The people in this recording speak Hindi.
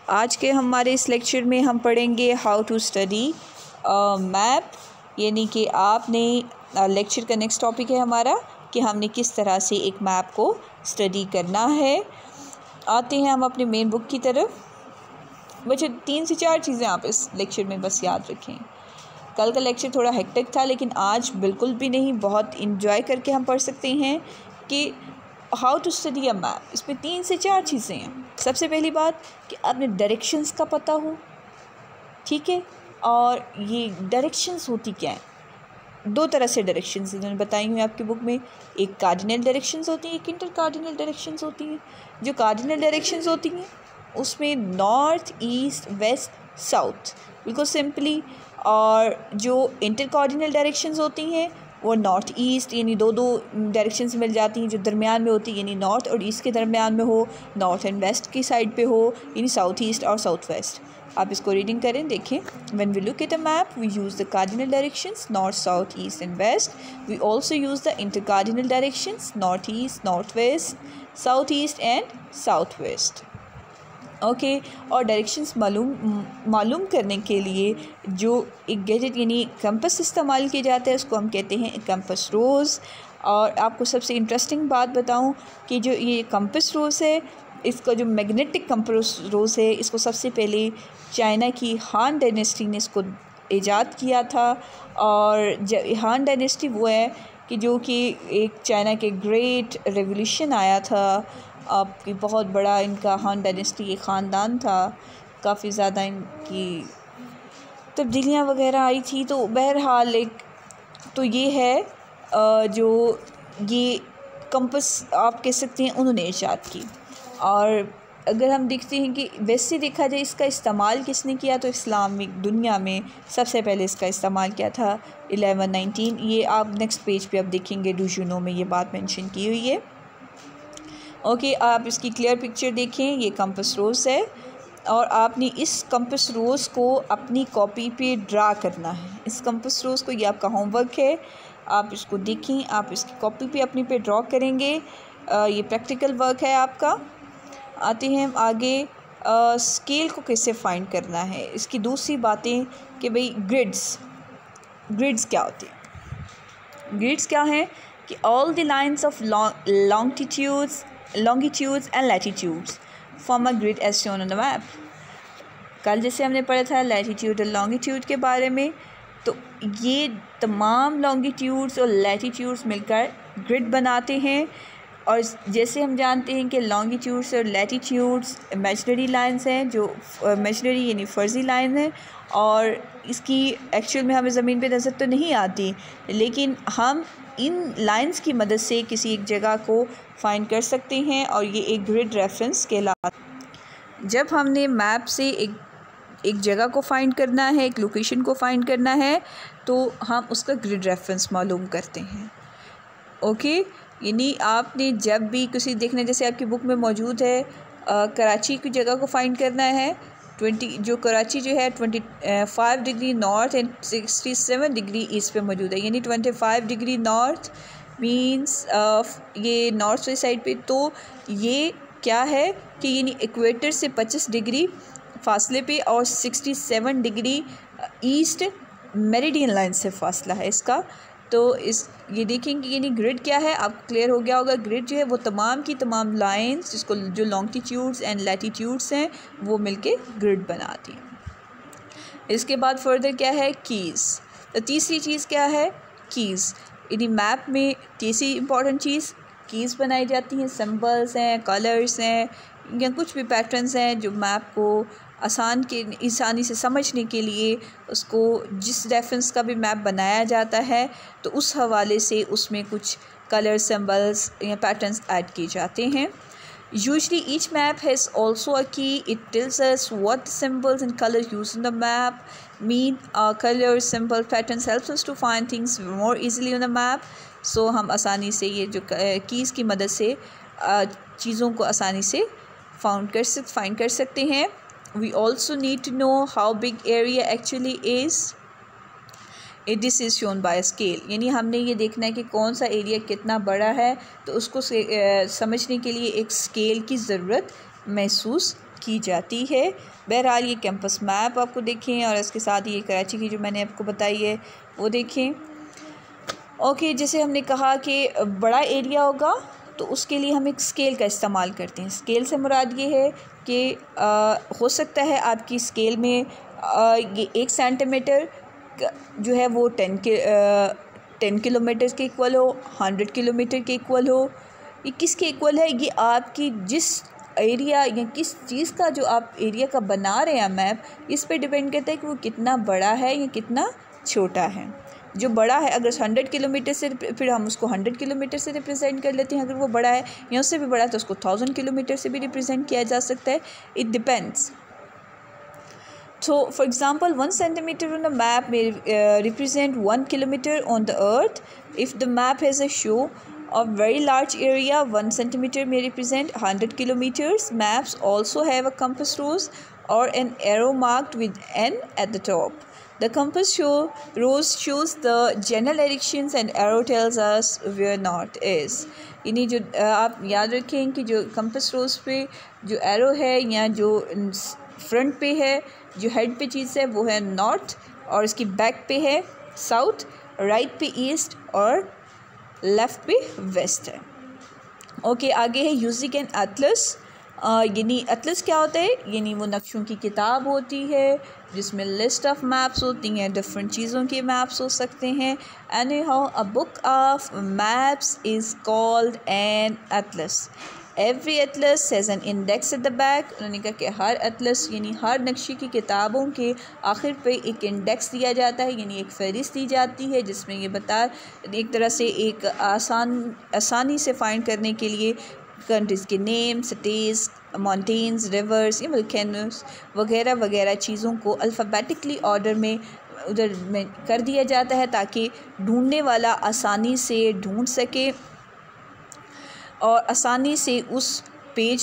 आज के हमारे इस लेक्चर में हम पढ़ेंगे हाउ टू स्टडी मैप, यानी कि आपने लेक्चर का नेक्स्ट टॉपिक है हमारा कि हमने किस तरह से एक मैप को स्टडी करना है। आते हैं हम अपने मेन बुक की तरफ। बच्चे 3 से 4 चीज़ें आप इस लेक्चर में बस याद रखें। कल का लेक्चर थोड़ा हेक्टिक था, लेकिन आज बिल्कुल भी नहीं, बहुत इंजॉय करके हम पढ़ सकते हैं कि how to study a map. इसमें 3 से 4 चीज़ें हैं। सबसे पहली बात कि आपने डायरेक्शंस का पता हो, ठीक है। और ये डायरेक्शंस होती क्या हैं? 2 तरह से डायरेक्शंस इन्होंने बताई हुई आपकी बुक में। एक कार्डिनल डायरेक्शंस होती हैं, एक इंटर कार्डिनल डायरेक्शंस होती हैं। जो कार्डिनल डायरेक्शंस होती हैं उसमें नॉर्थ, ईस्ट, वेस्ट, साउथ, बिल्कुल सिंपली। और जो इंटर कार्डिनल डायरेक्शंस होती हैं वो नॉर्थ ईस्ट, यानी दो डायरेक्शंस मिल जाती हैं जो दरमियान में होती है, यानी नॉर्थ और ईस्ट के दरमियान में हो, नॉर्थ एंड वेस्ट की साइड पे हो, यानी साउथ ईस्ट और साउथ वेस्ट। आप इसको रीडिंग करें, देखें। When we look at a map we use the cardinal directions north, south, east and west. We also use the intercardinal directions north east, north west, south east and south west. Okay. और डायरेक्शंस मालूम करने के लिए जो एक गैजेट यानी कंपास इस्तेमाल किया जाता है उसको हम कहते हैं कंपास रोज़। और आपको सबसे इंटरेस्टिंग बात बताऊं कि जो ये कंपास रोज़ है, इसका जो मैग्नेटिक कंपास रोज़ है, इसको सबसे पहले चाइना की हान डायनेस्टी ने इसको ईजाद किया था। और हान डायनेस्टी वो है कि जो कि एक चाइना के ग्रेट रेवोल्यूशन आया था, आपकी बहुत बड़ा इनका हान डायनेस्टी एक ख़ानदान था, काफ़ी ज़्यादा इनकी तब्दीलियाँ वगैरह आई थी। तो बहरहाल एक तो ये है जो ये कंपास आप कह सकते हैं उन्होंने ईजाद की। और अगर हम देखते हैं कि वैसे देखा जाए इसका इस्तेमाल किसने किया, तो इस्लामिक दुनिया में सबसे पहले इसका इस्तेमाल किया था 1119। ये आप नेक्स्ट पेज पे आप देखेंगे, डूजुनो में ये बात मेंशन की हुई है। ओके, आप इसकी क्लियर पिक्चर देखें। ये कंपास रोज़ है और आपने इस कंपास रोज़ को अपनी कॉपी पे ड्रा करना है। इस कंपास रोज़ को, ये आपका होमवर्क है, आप इसको देखें, आप इसकी कॉपी पे अपनी पे ड्रा करेंगे। ये प्रैक्टिकल वर्क है आपका। आते हैं हम आगे, स्केल को कैसे फाइंड करना है। इसकी दूसरी बातें कि भाई ग्रिड्स क्या होती हैं। ग्रिड्स क्या हैं कि all the lines of longitudes and latitudes form a grid as shown on the map। कल जैसे हमने पढ़ा था लैटीट्यूड और लॉन्गिट्यूड के बारे में, तो ये तमाम लॉन्गिट्यूड्स और लैटीट्यूड्स मिलकर ग्रिड बनाते हैं। और जैसे हम जानते हैं कि लॉन्गिट्यूड्स और लैटीट्यूड्स इमेजिनरी लाइंस हैं, जो इमेजिनरी यानी फ़र्ज़ी लाइन है, और इसकी एक्चुअल में हमें ज़मीन पे नज़र तो नहीं आती, लेकिन हम इन लाइंस की मदद से किसी एक जगह को फाइंड कर सकते हैं और ये एक ग्रिड रेफरेंस कहलाता है। जब हमने मैप से एक जगह को फाइंड करना है, एक लोकेशन को फाइंड करना है, तो हम उसका ग्रिड रेफरेंस मालूम करते हैं। ओके, यानी आपने जब भी किसी देखना, जैसे आपकी बुक में मौजूद है, कराची की जगह को फाइंड करना है, जो कराची जो है 25 degree north and 67 degree east पे मौजूद है, यानी 25 डिग्री नॉर्थ मींस ये नॉर्थ वाली साइड पे। तो ये क्या है कि यानी इक्वेटर से 25 डिग्री फासले पे और 67 डिग्री ईस्ट मेरिडियन लाइन से फासला है इसका। तो ये देखेंगे यानी ग्रिड क्या है, आपको क्लियर हो गया होगा। ग्रिड जो है वो तमाम की तमाम लाइंस जिसको जो लॉन्गिट्यूड्स एंड लैटीट्यूड्स हैं वो मिलके ग्रिड बनाती हैं। इसके बाद फर्दर क्या है, कीज़। तो तीसरी चीज़ क्या है, कीज़। यानी मैप में तीसरी इंपॉर्टेंट चीज़ कीज़ बनाई जाती हैं। सिंबल्स हैं, कलर्स हैं, या कुछ भी पैटर्न्स हैं जो मैप को आसानी से समझने के लिए, उसको जिस रेफरेंस का भी मैप बनाया जाता है तो उस हवाले से उसमें कुछ कलर, सिंबल्स या पैटर्न्स ऐड किए जाते हैं। Usually each map has also a key. It tells us what symbols and colour used in the map mean. Colour, symbol, patterns helps us to find things more easily on the map. So हम आसानी से ये जो कीज़ की मदद से चीज़ों को आसानी से फाइंड कर सकते हैं। We also need to know how big area actually is. This is shown by a scale। यानी हमने ये देखना है कि कौन सा एरिया कितना बड़ा है, तो उसको समझने के लिए एक स्केल की ज़रूरत महसूस की जाती है। बहरहाल ये कैंपस मैप आपको देखें और इसके साथ ये कराची की जो मैंने आपको बताई है वो देखें। ओके, जैसे हमने कहा कि बड़ा एरिया होगा तो उसके लिए हम एक स्केल का इस्तेमाल करते हैं। स्केल से मुराद ये है कि हो सकता है आपकी स्केल में ये 1 सेंटीमीटर जो है वो 10 किलोमीटर के इक्वल हो, 100 किलोमीटर के इक्वल हो। ये किसके इक्वल है? ये आपकी जिस एरिया या किस चीज़ का जो आप एरिया का बना रहे हैं मैप, इस पे डिपेंड करता है कि वो कितना बड़ा है या कितना छोटा है। जो बड़ा है अगर 100 किलोमीटर से, फिर हम उसको 100 किलोमीटर से रिप्रेजेंट कर लेते हैं। अगर वो बड़ा है या उससे भी बड़ा है तो उसको 1000 किलोमीटर से भी रिप्रेजेंट किया जा सकता है। It depends. So, for example, 1 centimeter on the map may represent 1 kilometer on the earth. If the map has a show of very large area, 1 centimeter may represent 100 kilometers. Maps also have a compass rose or an arrow marked with N at the top. The compass rose shows the general directions and arrow tells us where north is. यानी जो आप याद रखें कि जो compass rose पे जो arrow है या जो फ्रंट पे है, जो हेड पे चीज़ है वो है नॉर्थ और इसकी बैक पे है साउथ, राइट पे ईस्ट और लेफ़्ट पे वेस्ट है। ओके, आगे है यूजिंग एन एटलस। यानी एटलस क्या होता है? यानी वो नक्शों की किताब होती है जिसमें लिस्ट ऑफ मैप्स होती हैं, डिफरेंट चीज़ों के मैप्स हो सकते हैं। Any how a book of maps is called an Atlas. Every Atlas has an index at the back. उन्होंने कहा कि हर एटलस यानी हर नक्शे की किताबों के आखिर पे एक इंडेक्स दिया जाता है, यानी एक फहरिस्त दी जाती है जिसमें ये बता एक तरह से एक आसानी से फाइंड करने के लिए कंट्रीज़ के नेम, सिटीज़, माउंटेन्स, रिवर्स या वोल्केनोस वगैरह वगैरह चीज़ों को अल्फ़ाबेटिकली ऑर्डर में उधर में कर दिया जाता है ताकि ढूंढने वाला आसानी से ढूंढ सके और आसानी से उस पेज